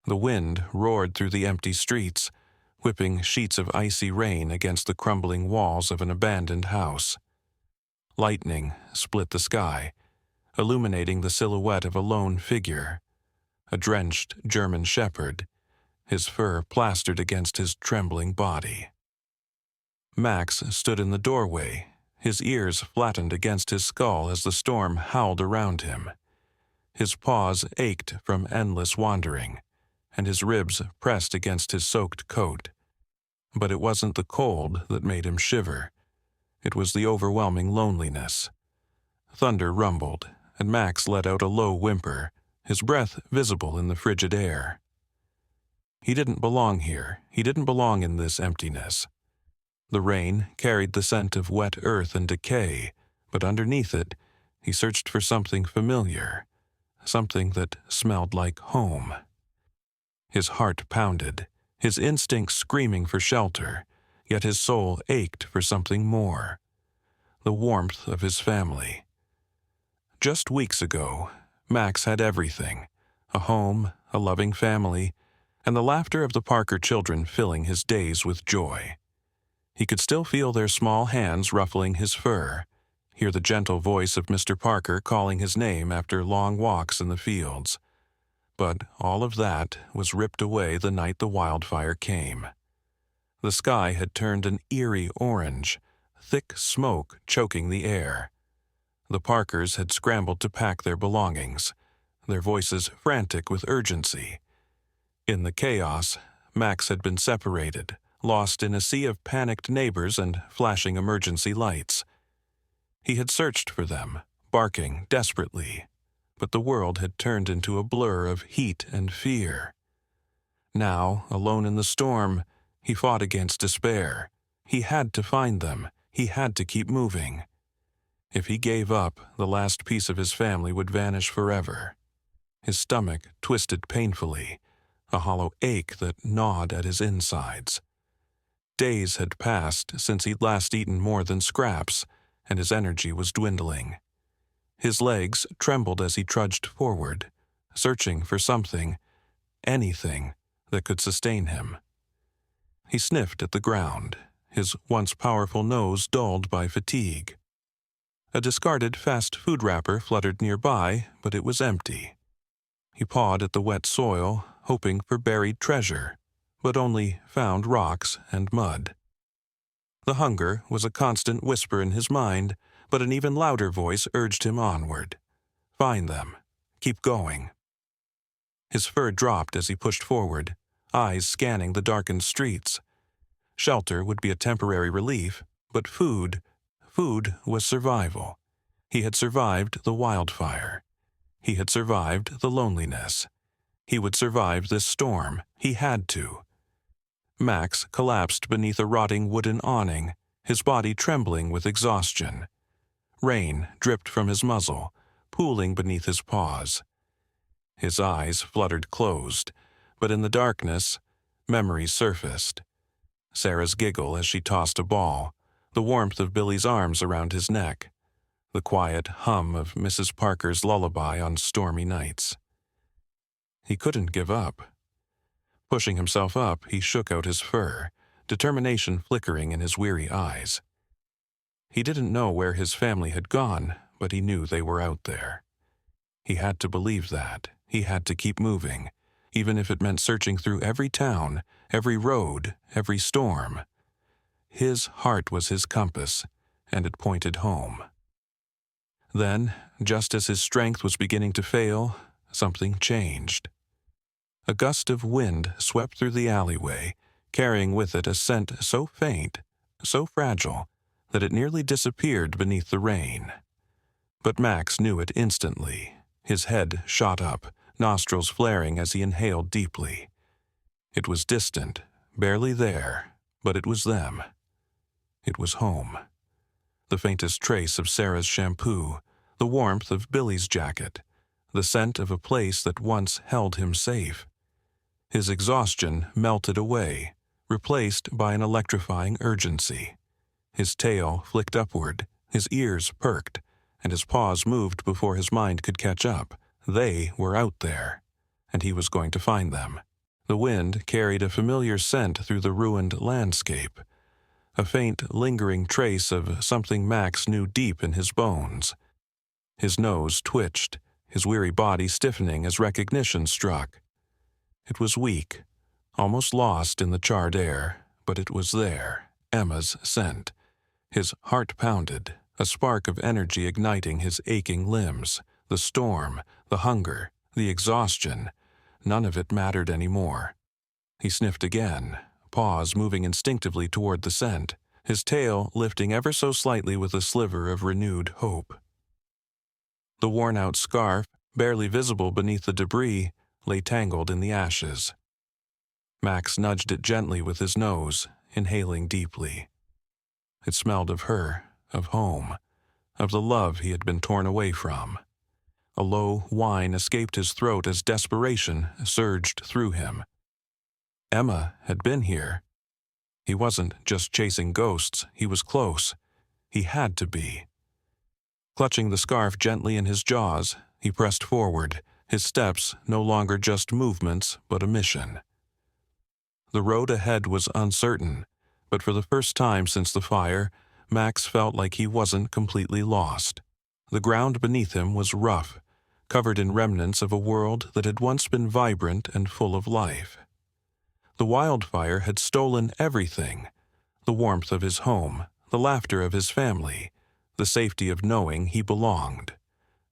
The wind roared through the empty streets, whipping sheets of icy rain against the crumbling walls of an abandoned house. Lightning split the sky, illuminating the silhouette of a lone figure, a drenched German shepherd, his fur plastered against his trembling body. Max stood in the doorway, his ears flattened against his skull as the storm howled around him. His paws ached from endless wandering, and his ribs pressed against his soaked coat. But it wasn't the cold that made him shiver. It was the overwhelming loneliness. Thunder rumbled, and Max let out a low whimper, his breath visible in the frigid air. He didn't belong here. He didn't belong in this emptiness. The rain carried the scent of wet earth and decay, but underneath it, he searched for something familiar, something that smelled like home. His heart pounded, his instincts screaming for shelter, yet his soul ached for something more, the warmth of his family. Just weeks ago, Max had everything, a home, a loving family, and the laughter of the Parker children filling his days with joy. He could still feel their small hands ruffling his fur, hear the gentle voice of Mr. Parker calling his name after long walks in the fields. But all of that was ripped away the night the wildfire came. The sky had turned an eerie orange, thick smoke choking the air. The Parkers had scrambled to pack their belongings, their voices frantic with urgency. In the chaos, Max had been separated, lost in a sea of panicked neighbors and flashing emergency lights. He had searched for them, barking desperately, but the world had turned into a blur of heat and fear. Now, alone in the storm, he fought against despair. He had to find them. He had to keep moving. If he gave up, the last piece of his family would vanish forever. His stomach twisted painfully, a hollow ache that gnawed at his insides. Days had passed since he'd last eaten more than scraps, and his energy was dwindling. His legs trembled as he trudged forward, searching for something, anything, that could sustain him. He sniffed at the ground, his once powerful nose dulled by fatigue. A discarded fast food wrapper fluttered nearby, but it was empty. He pawed at the wet soil, hoping for buried treasure, but only found rocks and mud. The hunger was a constant whisper in his mind, but an even louder voice urged him onward. Find them. Keep going. His fur dropped as he pushed forward, eyes scanning the darkened streets. Shelter would be a temporary relief, but food was survival. He had survived the wildfire. He had survived the loneliness. He would survive this storm. He had to. Max collapsed beneath a rotting wooden awning, his body trembling with exhaustion. Rain dripped from his muzzle, pooling beneath his paws. His eyes fluttered closed, but in the darkness, memories surfaced. Sarah's giggle as she tossed a ball, the warmth of Billy's arms around his neck, the quiet hum of Mrs. Parker's lullaby on stormy nights. He couldn't give up. Pushing himself up, he shook out his fur, determination flickering in his weary eyes. He didn't know where his family had gone, but he knew they were out there. He had to believe that. He had to keep moving, even if it meant searching through every town, every road, every storm. His heart was his compass, and it pointed home. Then, just as his strength was beginning to fail, something changed. A gust of wind swept through the alleyway, carrying with it a scent so faint, so fragile, that it nearly disappeared beneath the rain. But Max knew it instantly. His head shot up, nostrils flaring as he inhaled deeply. It was distant, barely there, but it was them. It was home. The faintest trace of Sarah's shampoo, the warmth of Billy's jacket, the scent of a place that once held him safe. His exhaustion melted away, replaced by an electrifying urgency. His tail flicked upward, his ears perked, and his paws moved before his mind could catch up. They were out there, and he was going to find them. The wind carried a familiar scent through the ruined landscape, a faint, lingering trace of something Max knew deep in his bones. His nose twitched, his weary body stiffening as recognition struck. It was weak, almost lost in the charred air, but it was there, Emma's scent. His heart pounded, a spark of energy igniting his aching limbs. The storm, the hunger, the exhaustion, none of it mattered anymore. He sniffed again, paws moving instinctively toward the scent, his tail lifting ever so slightly with a sliver of renewed hope. The worn-out scarf, barely visible beneath the debris, lay tangled in the ashes. Max nudged it gently with his nose, inhaling deeply. It smelled of her, of home, of the love he had been torn away from. A low whine escaped his throat as desperation surged through him. Emma had been here. He wasn't just chasing ghosts, he was close. He had to be. Clutching the scarf gently in his jaws, he pressed forward, his steps no longer just movements but a mission. The road ahead was uncertain, but for the first time since the fire, Max felt like he wasn't completely lost. The ground beneath him was rough, covered in remnants of a world that had once been vibrant and full of life. The wildfire had stolen everything: the warmth of his home, the laughter of his family, the safety of knowing he belonged.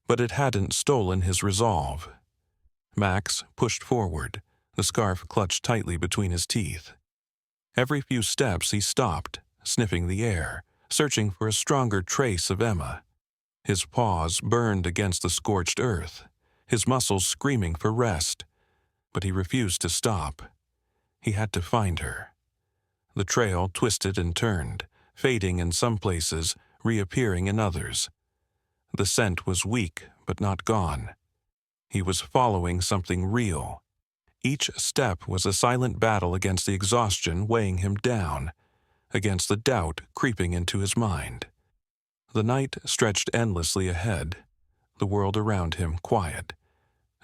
But it hadn't stolen his resolve. Max pushed forward, the scarf clutched tightly between his teeth. Every few steps he stopped, sniffing the air, searching for a stronger trace of Emma. His paws burned against the scorched earth, his muscles screaming for rest. But he refused to stop. He had to find her. The trail twisted and turned, fading in some places, reappearing in others. The scent was weak, but not gone. He was following something real. Each step was a silent battle against the exhaustion weighing him down, against the doubt creeping into his mind. The night stretched endlessly ahead, the world around him quiet,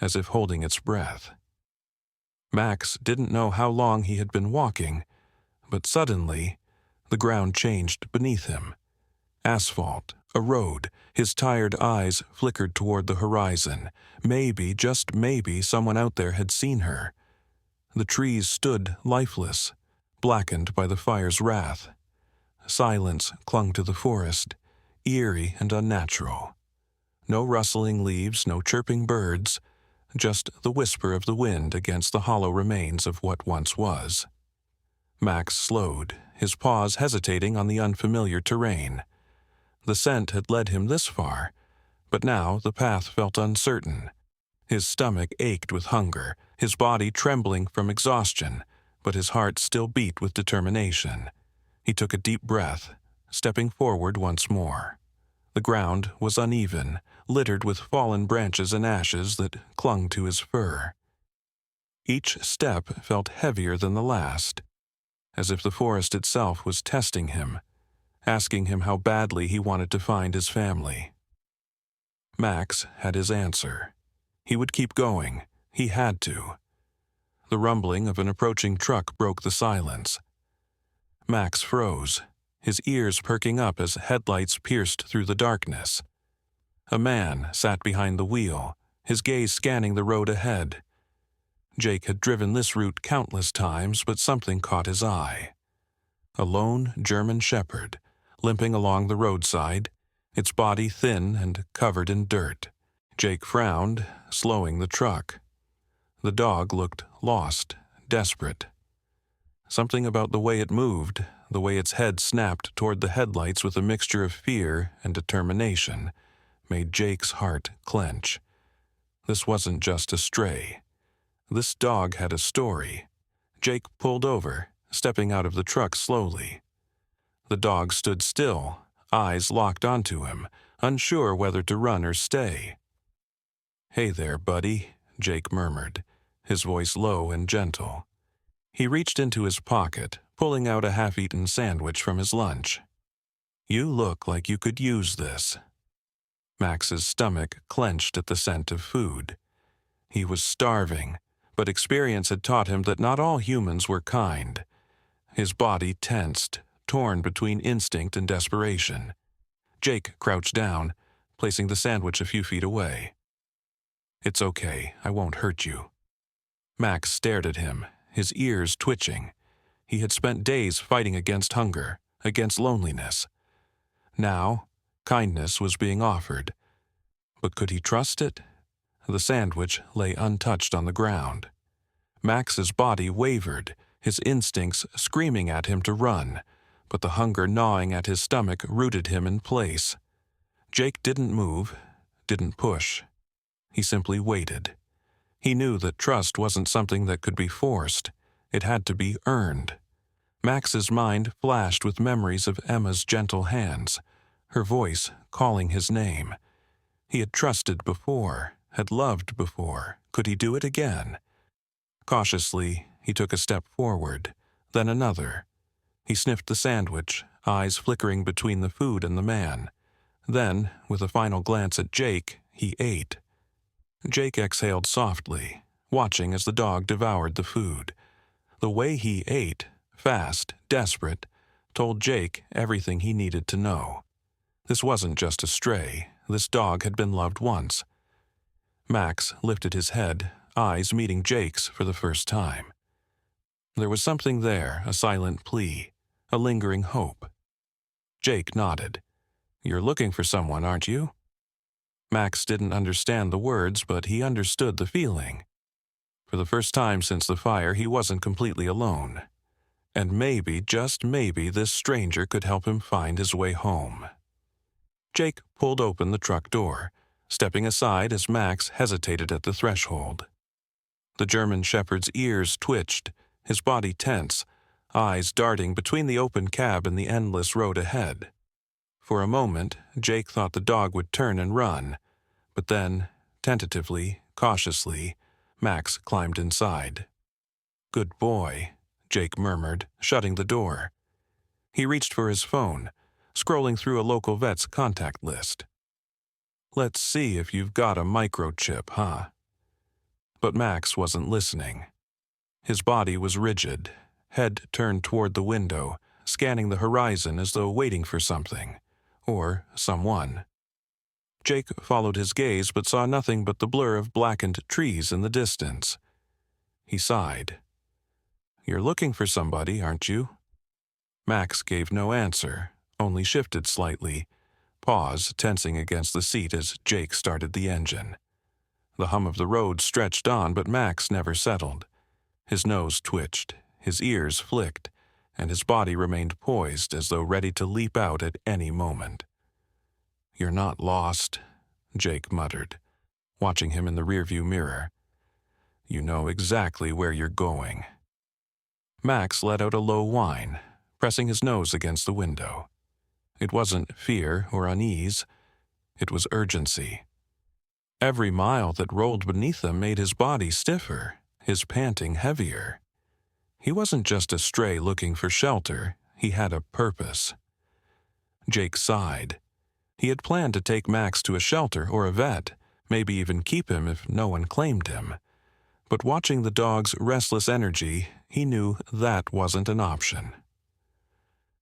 as if holding its breath. Max didn't know how long he had been walking, but suddenly, the ground changed beneath him. Asphalt, a road, his tired eyes flickered toward the horizon. Maybe, just maybe, someone out there had seen her. The trees stood lifeless, blackened by the fire's wrath. Silence clung to the forest, eerie and unnatural. No rustling leaves, no chirping birds, just the whisper of the wind against the hollow remains of what once was. Max slowed, his paws hesitating on the unfamiliar terrain. The scent had led him this far, but now the path felt uncertain. His stomach ached with hunger, his body trembling from exhaustion, but his heart still beat with determination. He took a deep breath, stepping forward once more. The ground was uneven, littered with fallen branches and ashes that clung to his fur. Each step felt heavier than the last, as if the forest itself was testing him, asking him how badly he wanted to find his family. Max had his answer. He would keep going. He had to. The rumbling of an approaching truck broke the silence. Max froze, his ears perking up as headlights pierced through the darkness. A man sat behind the wheel, his gaze scanning the road ahead. Jake had driven this route countless times, but something caught his eye. A lone German shepherd, limping along the roadside, its body thin and covered in dirt. Jake frowned, slowing the truck. The dog looked lost, desperate. Something about the way it moved, the way its head snapped toward the headlights with a mixture of fear and determination, made Jake's heart clench. This wasn't just a stray. This dog had a story. Jake pulled over, stepping out of the truck slowly. The dog stood still, eyes locked onto him, unsure whether to run or stay. "Hey there, buddy," Jake murmured, his voice low and gentle. He reached into his pocket, pulling out a half-eaten sandwich from his lunch. "You look like you could use this." Max's stomach clenched at the scent of food. He was starving, But experience had taught him that not all humans were kind. His body tensed, torn between instinct and desperation. Jake crouched down, placing the sandwich a few feet away. "It's okay, I won't hurt you." Max stared at him, his ears twitching. He had spent days fighting against hunger, against loneliness. Now, kindness was being offered. But could he trust it? The sandwich lay untouched on the ground. Max's body wavered, his instincts screaming at him to run, but the hunger gnawing at his stomach rooted him in place. Jake didn't move, didn't push. He simply waited. He knew that trust wasn't something that could be forced. It had to be earned. Max's mind flashed with memories of Emma's gentle hands, her voice calling his name. He had trusted before, had loved before. Could he do it again? Cautiously, he took a step forward, then another. He sniffed the sandwich, eyes flickering between the food and the man. Then, with a final glance at Jake, he ate. Jake exhaled softly, watching as the dog devoured the food. The way he ate, fast, desperate, told Jake everything he needed to know. This wasn't just a stray. This dog had been loved once. Max lifted his head, eyes meeting Jake's for the first time. There was something there, a silent plea, a lingering hope. Jake nodded. "You're looking for someone, aren't you?" Max didn't understand the words, but he understood the feeling. For the first time since the fire, he wasn't completely alone. And maybe, just maybe, this stranger could help him find his way home. Jake pulled open the truck door, stepping aside as Max hesitated at the threshold. The German shepherd's ears twitched, his body tense, eyes darting between the open cab and the endless road ahead. For a moment, Jake thought the dog would turn and run, but then, tentatively, cautiously, Max climbed inside. "Good boy," Jake murmured, shutting the door. He reached for his phone, scrolling through a local vet's contact list. "Let's see if you've got a microchip, huh?" But Max wasn't listening. His body was rigid, head turned toward the window, scanning the horizon as though waiting for something, or someone. Jake followed his gaze but saw nothing but the blur of blackened trees in the distance. He sighed. "You're looking for somebody, aren't you?" Max gave no answer, only shifted slightly, paused, tensing against the seat as Jake started the engine. The hum of the road stretched on, but Max never settled. His nose twitched, his ears flicked, and his body remained poised as though ready to leap out at any moment. "You're not lost," Jake muttered, watching him in the rearview mirror. "You know exactly where you're going." Max let out a low whine, pressing his nose against the window. It wasn't fear or unease. It was urgency. Every mile that rolled beneath him made his body stiffer, his panting heavier. He wasn't just a stray looking for shelter. He had a purpose. Jake sighed. He had planned to take Max to a shelter or a vet, maybe even keep him if no one claimed him. But watching the dog's restless energy, he knew that wasn't an option.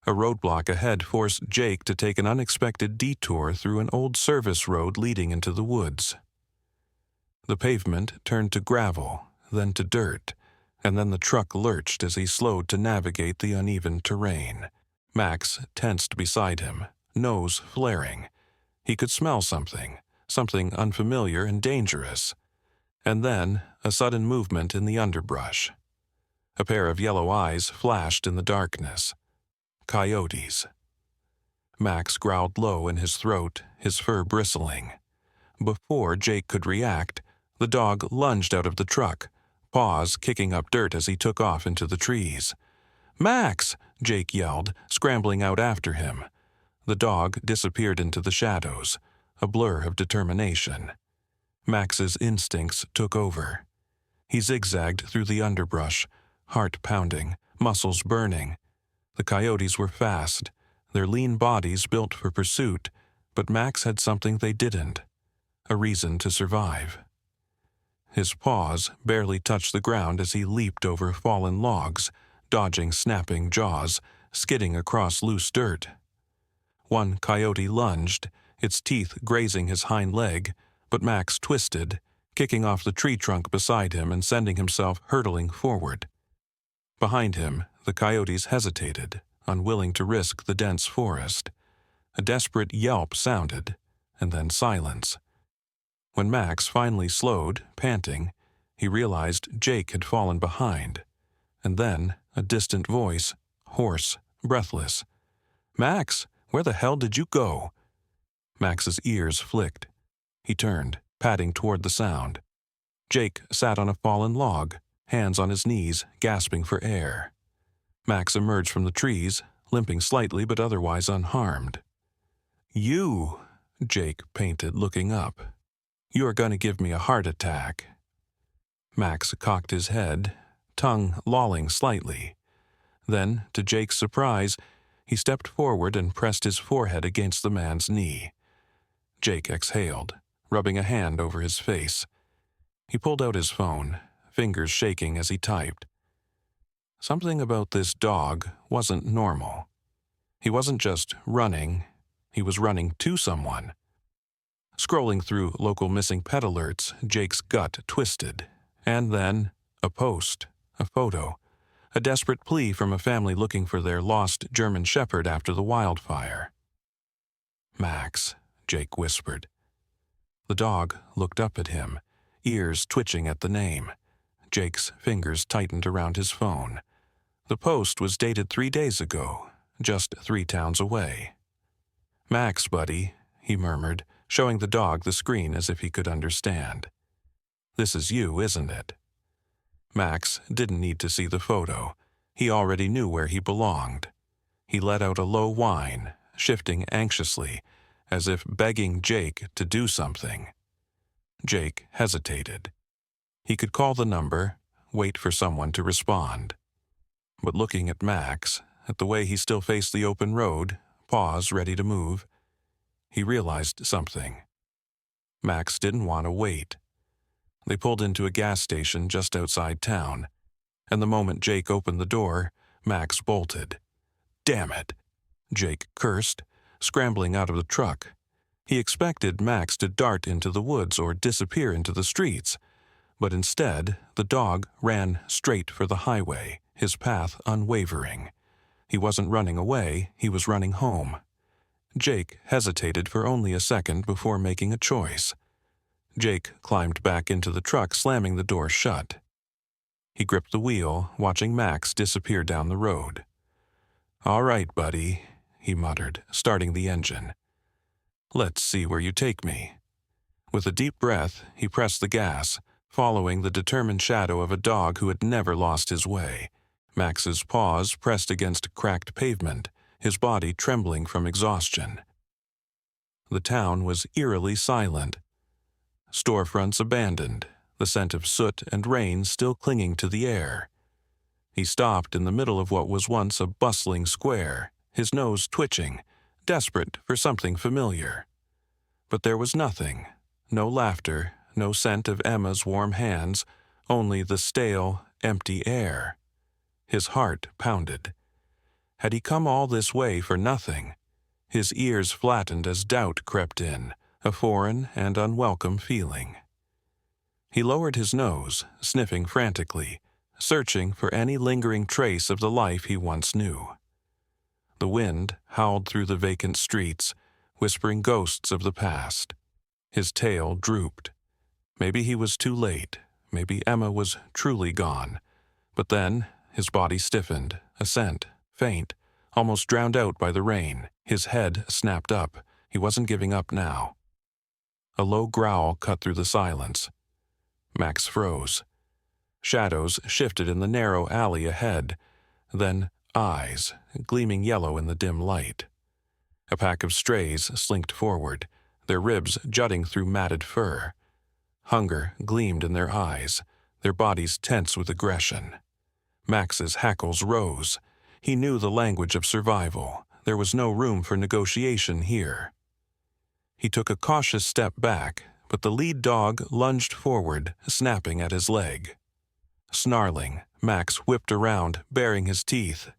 A roadblock ahead forced Jake to take an unexpected detour through an old service road leading into the woods. The pavement turned to gravel, then to dirt, and then the truck lurched as he slowed to navigate the uneven terrain. Max tensed beside him, nose flaring. He could smell something unfamiliar and dangerous. And then, a sudden movement in the underbrush. A pair of yellow eyes flashed in the darkness. Coyotes. Max growled low in his throat, his fur bristling. Before Jake could react, the dog lunged out of the truck, paws kicking up dirt as he took off into the trees. "Max!" Jake yelled, scrambling out after him. The dog disappeared into the shadows, a blur of determination. Max's instincts took over. He zigzagged through the underbrush, heart pounding, muscles burning. The coyotes were fast, their lean bodies built for pursuit, but Max had something they didn't, a reason to survive. His paws barely touched the ground as he leaped over fallen logs, dodging snapping jaws, skidding across loose dirt. One coyote lunged, its teeth grazing his hind leg, but Max twisted, kicking off the tree trunk beside him and sending himself hurtling forward. Behind him, the coyotes hesitated, unwilling to risk the dense forest. A desperate yelp sounded, and then silence. When Max finally slowed, panting, he realized Jake had fallen behind. And then a distant voice, hoarse, breathless. "Max, where the hell did you go?" Max's ears flicked. He turned, padding toward the sound. Jake sat on a fallen log, hands on his knees, gasping for air. Max emerged from the trees, limping slightly but otherwise unharmed. "You," Jake panted, looking up. "You are going to give me a heart attack." Max cocked his head, tongue lolling slightly. Then, to Jake's surprise, he stepped forward and pressed his forehead against the man's knee. Jake exhaled, rubbing a hand over his face. He pulled out his phone, fingers shaking as he typed. Something about this dog wasn't normal. He wasn't just running, he was running to someone. Scrolling through local missing pet alerts, Jake's gut twisted. And then, a post, a photo, a desperate plea from a family looking for their lost German Shepherd after the wildfire. "Max," Jake whispered. The dog looked up at him, ears twitching at the name. Jake's fingers tightened around his phone. The post was dated 3 days ago, just 3 towns away. "Max, buddy," he murmured, showing the dog the screen as if he could understand. "This is you, isn't it?" Max didn't need to see the photo. He already knew where he belonged. He let out a low whine, shifting anxiously, as if begging Jake to do something. Jake hesitated. He could call the number, wait for someone to respond. But looking at Max, at the way he still faced the open road, paws ready to move, he realized something. Max didn't want to wait. They pulled into a gas station just outside town, and the moment Jake opened the door, Max bolted. "Damn it!" Jake cursed, scrambling out of the truck. He expected Max to dart into the woods or disappear into the streets, but instead, the dog ran straight for the highway, his path unwavering. He wasn't running away, he was running home. Jake hesitated for only a second before making a choice. Jake climbed back into the truck, slamming the door shut. He gripped the wheel, watching Max disappear down the road. "All right, buddy," he muttered, starting the engine. "Let's see where you take me." With a deep breath, he pressed the gas, following the determined shadow of a dog who had never lost his way. Max's paws pressed against cracked pavement, his body trembling from exhaustion. The town was eerily silent. Storefronts abandoned, the scent of soot and rain still clinging to the air. He stopped in the middle of what was once a bustling square, his nose twitching, desperate for something familiar. But there was nothing, no laughter, no scent of Emma's warm hands, only the stale, empty air. His heart pounded. Had he come all this way for nothing? His ears flattened as doubt crept in, a foreign and unwelcome feeling. He lowered his nose, sniffing frantically, searching for any lingering trace of the life he once knew. The wind howled through the vacant streets, whispering ghosts of the past. His tail drooped. Maybe he was too late. Maybe Emma was truly gone. But then, his body stiffened, a scent, faint, almost drowned out by the rain. His head snapped up. He wasn't giving up now. A low growl cut through the silence. Max froze. Shadows shifted in the narrow alley ahead. Then eyes, gleaming yellow in the dim light. A pack of strays slinked forward, their ribs jutting through matted fur. Hunger gleamed in their eyes, their bodies tense with aggression. Max's hackles rose. He knew the language of survival. There was no room for negotiation here. He took a cautious step back, but the lead dog lunged forward, snapping at his leg. Snarling, Max whipped around, baring his teeth.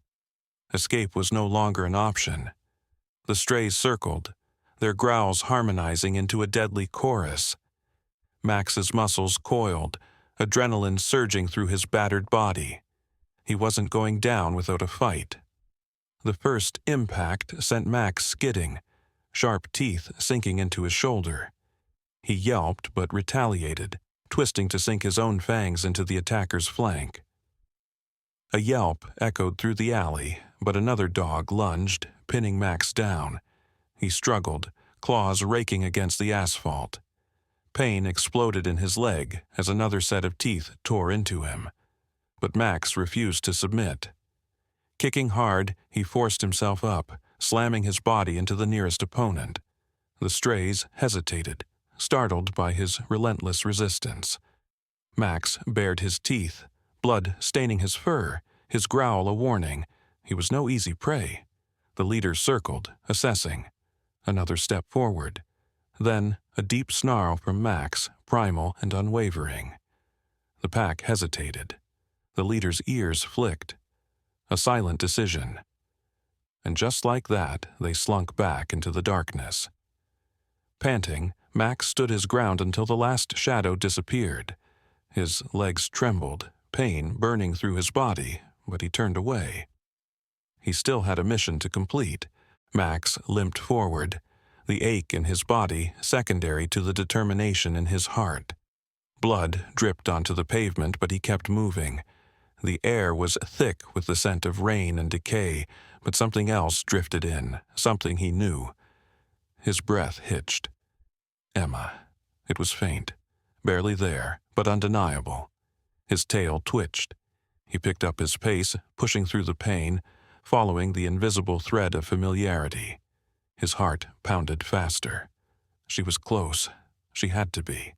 Escape was no longer an option. The strays circled, their growls harmonizing into a deadly chorus. Max's muscles coiled, adrenaline surging through his battered body. He wasn't going down without a fight. The first impact sent Max skidding, sharp teeth sinking into his shoulder. He yelped but retaliated, twisting to sink his own fangs into the attacker's flank. A yelp echoed through the alley, but another dog lunged, pinning Max down. He struggled, claws raking against the asphalt. Pain exploded in his leg as another set of teeth tore into him. But Max refused to submit. Kicking hard, he forced himself up, slamming his body into the nearest opponent. The strays hesitated, startled by his relentless resistance. Max bared his teeth, blood staining his fur, his growl a warning. He was no easy prey. The leader circled, assessing. Another step forward. Then a deep snarl from Max, primal and unwavering. The pack hesitated. The leader's ears flicked. A silent decision. And just like that, they slunk back into the darkness. Panting, Max stood his ground until the last shadow disappeared. His legs trembled, pain burning through his body, but he turned away. He still had a mission to complete. Max limped forward, the ache in his body secondary to the determination in his heart. Blood dripped onto the pavement, but he kept moving. The air was thick with the scent of rain and decay, but something else drifted in, something he knew. His breath hitched. Emma. It was faint, barely there, but undeniable. His tail twitched. He picked up his pace, pushing through the pain, following the invisible thread of familiarity. His heart pounded faster. She was close. She had to be.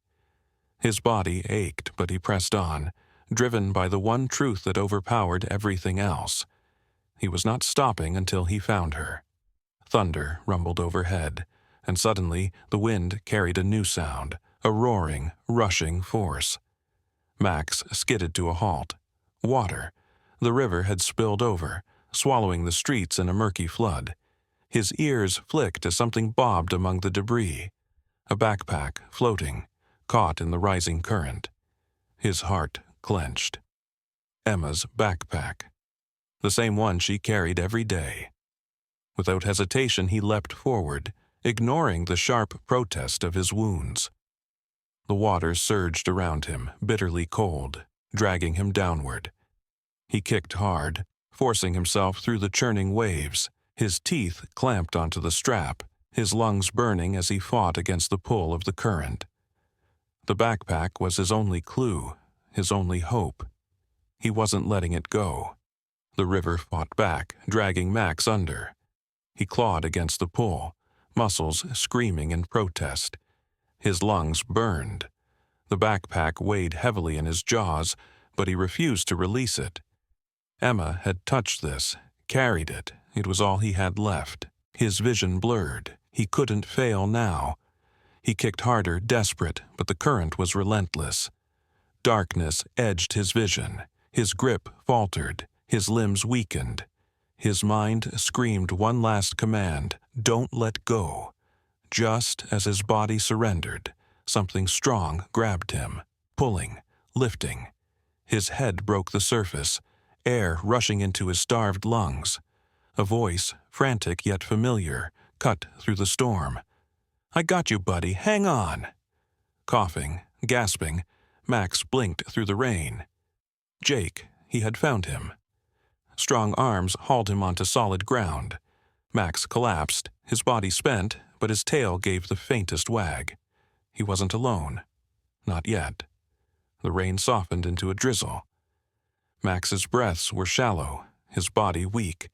His body ached, but he pressed on, driven by the one truth that overpowered everything else. He was not stopping until he found her. Thunder rumbled overhead, and suddenly the wind carried a new sound, a roaring, rushing force. Max skidded to a halt. Water. The river had spilled over, swallowing the streets in a murky flood. His ears flicked as something bobbed among the debris. A backpack, floating, caught in the rising current. His heart clenched. Emma's backpack. The same one she carried every day. Without hesitation, he leapt forward, ignoring the sharp protest of his wounds. The water surged around him, bitterly cold, dragging him downward. He kicked hard, forcing himself through the churning waves, his teeth clamped onto the strap, his lungs burning as he fought against the pull of the current. The backpack was his only clue, his only hope. He wasn't letting it go. The river fought back, dragging Max under. He clawed against the pull, muscles screaming in protest. His lungs burned. The backpack weighed heavily in his jaws, but he refused to release it. Emma had touched this, carried it. It was all he had left. His vision blurred. He couldn't fail now. He kicked harder, desperate, but the current was relentless. Darkness edged his vision. His grip faltered. His limbs weakened. His mind screamed one last command, "Don't let go." Just as his body surrendered, something strong grabbed him, pulling, lifting. His head broke the surface, air rushing into his starved lungs. A voice, frantic yet familiar, cut through the storm. "I got you, buddy. Hang on." Coughing, gasping, Max blinked through the rain. Jake, he had found him. Strong arms hauled him onto solid ground. Max collapsed, his body spent, but his tail gave the faintest wag. He wasn't alone. Not yet. The rain softened into a drizzle. Max's breaths were shallow, his body weak,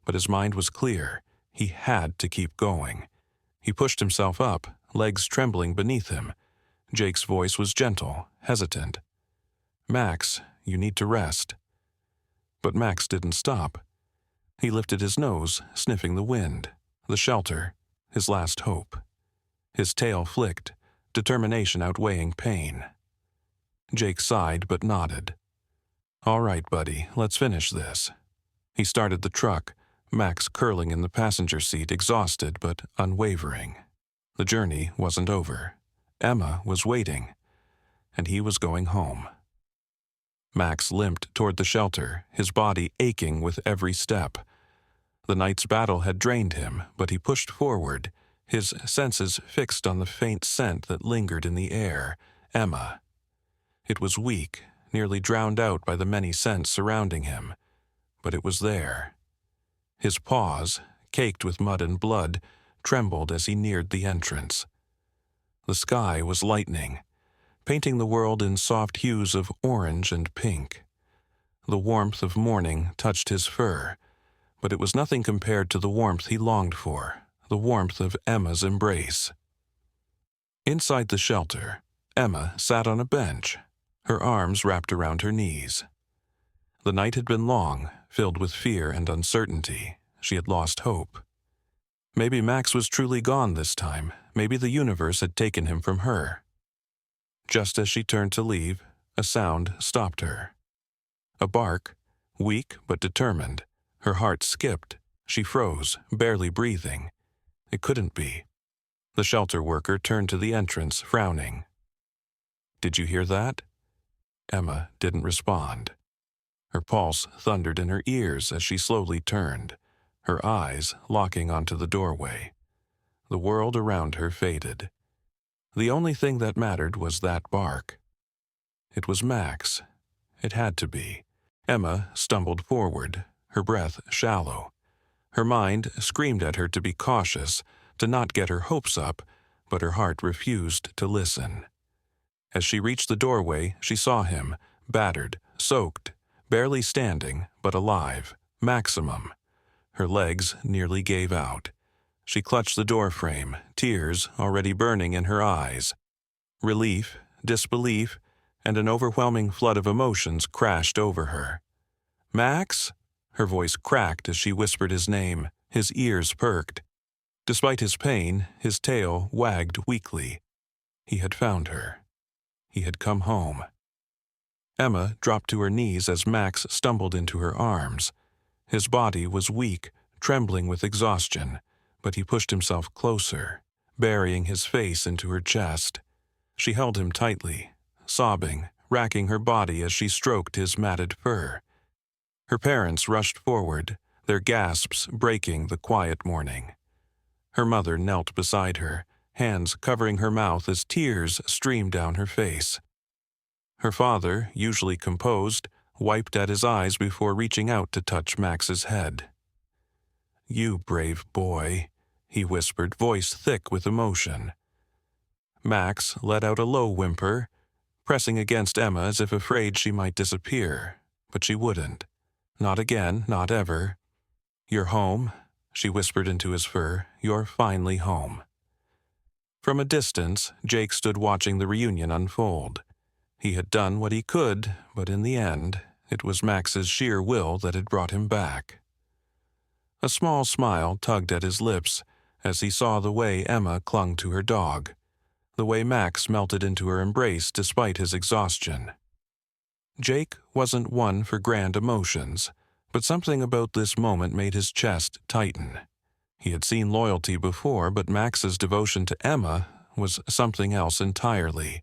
but his mind was clear. He had to keep going. He pushed himself up, legs trembling beneath him. Jake's voice was gentle, hesitant. "Max, you need to rest." But Max didn't stop. He lifted his nose, sniffing the wind, the shelter, his last hope. His tail flicked, determination outweighing pain. Jake sighed but nodded. "All right, buddy, let's finish this." He started the truck, Max curling in the passenger seat, exhausted but unwavering. The journey wasn't over. Emma was waiting, and he was going home. Max limped toward the shelter, his body aching with every step. The night's battle had drained him, but he pushed forward, his senses fixed on the faint scent that lingered in the air, Emma. It was weak, nearly drowned out by the many scents surrounding him, but it was there. His paws, caked with mud and blood, trembled as he neared the entrance. The sky was lightening, painting the world in soft hues of orange and pink. The warmth of morning touched his fur, but it was nothing compared to the warmth he longed for, the warmth of Emma's embrace. Inside the shelter, Emma sat on a bench, her arms wrapped around her knees. The night had been long, filled with fear and uncertainty. She had lost hope. Maybe Max was truly gone this time. Maybe the universe had taken him from her. Just as she turned to leave, a sound stopped her. A bark, weak but determined. Her heart skipped. She froze, barely breathing. It couldn't be. The shelter worker turned to the entrance, frowning. "Did you hear that?" Emma didn't respond. Her pulse thundered in her ears as she slowly turned, her eyes locking onto the doorway. The world around her faded. The only thing that mattered was that bark. It was Max. It had to be. Emma stumbled forward, her breath shallow. Her mind screamed at her to be cautious, to not get her hopes up, but her heart refused to listen. As she reached the doorway, she saw him, battered, soaked, barely standing, but alive, maximum. Her legs nearly gave out. She clutched the doorframe, tears already burning in her eyes. Relief, disbelief, and an overwhelming flood of emotions crashed over her. "Max?" Her voice cracked as she whispered his name, his ears perked. Despite his pain, his tail wagged weakly. He had found her. He had come home. Emma dropped to her knees as Max stumbled into her arms. His body was weak, trembling with exhaustion, but he pushed himself closer, burying his face into her chest. She held him tightly, sobbing, racking her body as she stroked his matted fur. Her parents rushed forward, their gasps breaking the quiet morning. Her mother knelt beside her, hands covering her mouth as tears streamed down her face. Her father, usually composed, wiped at his eyes before reaching out to touch Max's head. "You brave boy," he whispered, voice thick with emotion. Max let out a low whimper, pressing against Emma as if afraid she might disappear, but she wouldn't. Not again, not ever. "You're home," she whispered into his fur. "You're finally home." From a distance, Jake stood watching the reunion unfold. He had done what he could, but in the end, it was Max's sheer will that had brought him back. A small smile tugged at his lips as he saw the way Emma clung to her dog, the way Max melted into her embrace despite his exhaustion. Jake wasn't one for grand emotions, but something about this moment made his chest tighten. He had seen loyalty before, but Max's devotion to Emma was something else entirely.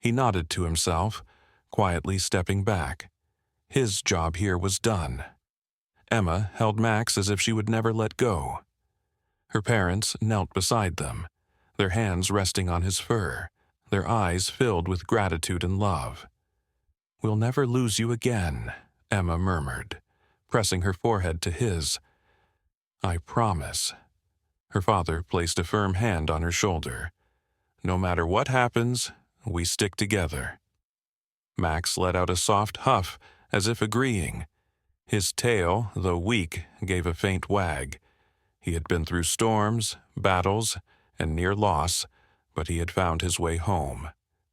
He nodded to himself, quietly stepping back. His job here was done. Emma held Max as if she would never let go. Her parents knelt beside them, their hands resting on his fur, their eyes filled with gratitude and love. "We'll never lose you again," Emma murmured, pressing her forehead to his. "I promise." Her father placed a firm hand on her shoulder. "No matter what happens, we stick together." Max let out a soft huff, as if agreeing. His tail, though weak, gave a faint wag. He had been through storms, battles, and near loss, but he had found his way home.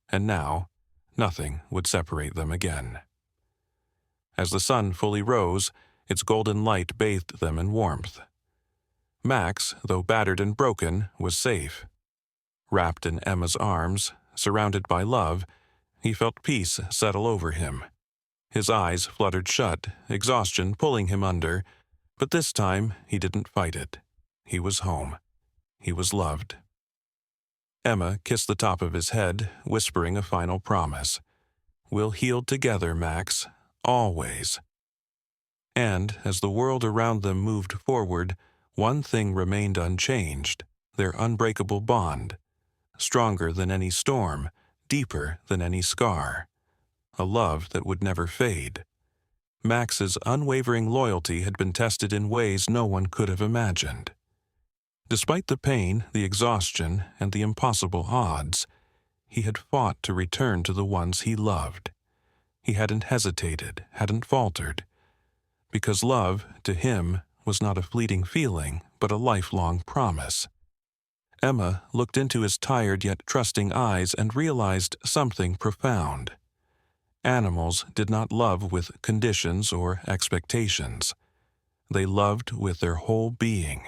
And now, nothing would separate them again. As the sun fully rose, its golden light bathed them in warmth. Max, though battered and broken, was safe. Wrapped in Emma's arms, surrounded by love, he felt peace settle over him. His eyes fluttered shut, exhaustion pulling him under, but this time he didn't fight it. He was home. He was loved. Emma kissed the top of his head, whispering a final promise. "We'll heal together, Max, always." And as the world around them moved forward, one thing remained unchanged: their unbreakable bond. Stronger than any storm, deeper than any scar. A love that would never fade. Max's unwavering loyalty had been tested in ways no one could have imagined. Despite the pain, the exhaustion, and the impossible odds, he had fought to return to the ones he loved. He hadn't hesitated, hadn't faltered. Because love, to him, was not a fleeting feeling, but a lifelong promise. Emma looked into his tired yet trusting eyes and realized something profound. Animals did not love with conditions or expectations. They loved with their whole being.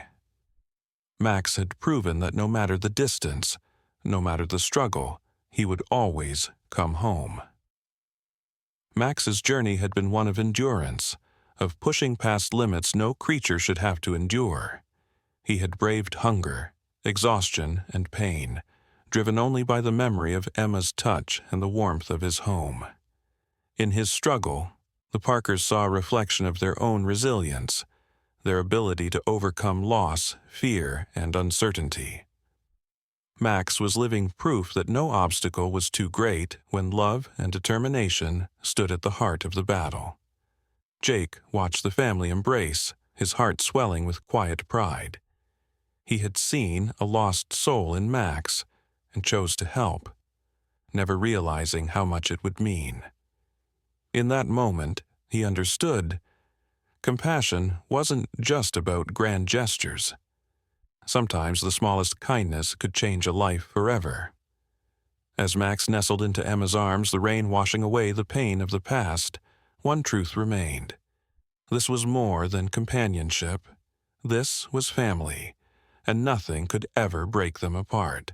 Max had proven that no matter the distance, no matter the struggle, he would always come home. Max's journey had been one of endurance, of pushing past limits no creature should have to endure. He had braved hunger, exhaustion, and pain, driven only by the memory of Emma's touch and the warmth of his home. In his struggle, the Parkers saw a reflection of their own resilience, their ability to overcome loss, fear, and uncertainty. Max was living proof that no obstacle was too great when love and determination stood at the heart of the battle. Jake watched the family embrace, his heart swelling with quiet pride. He had seen a lost soul in Max and chose to help, never realizing how much it would mean. In that moment, he understood. Compassion wasn't just about grand gestures. Sometimes the smallest kindness could change a life forever. As Max nestled into Emma's arms, the rain washing away the pain of the past, one truth remained. This was more than companionship. This was family, and nothing could ever break them apart.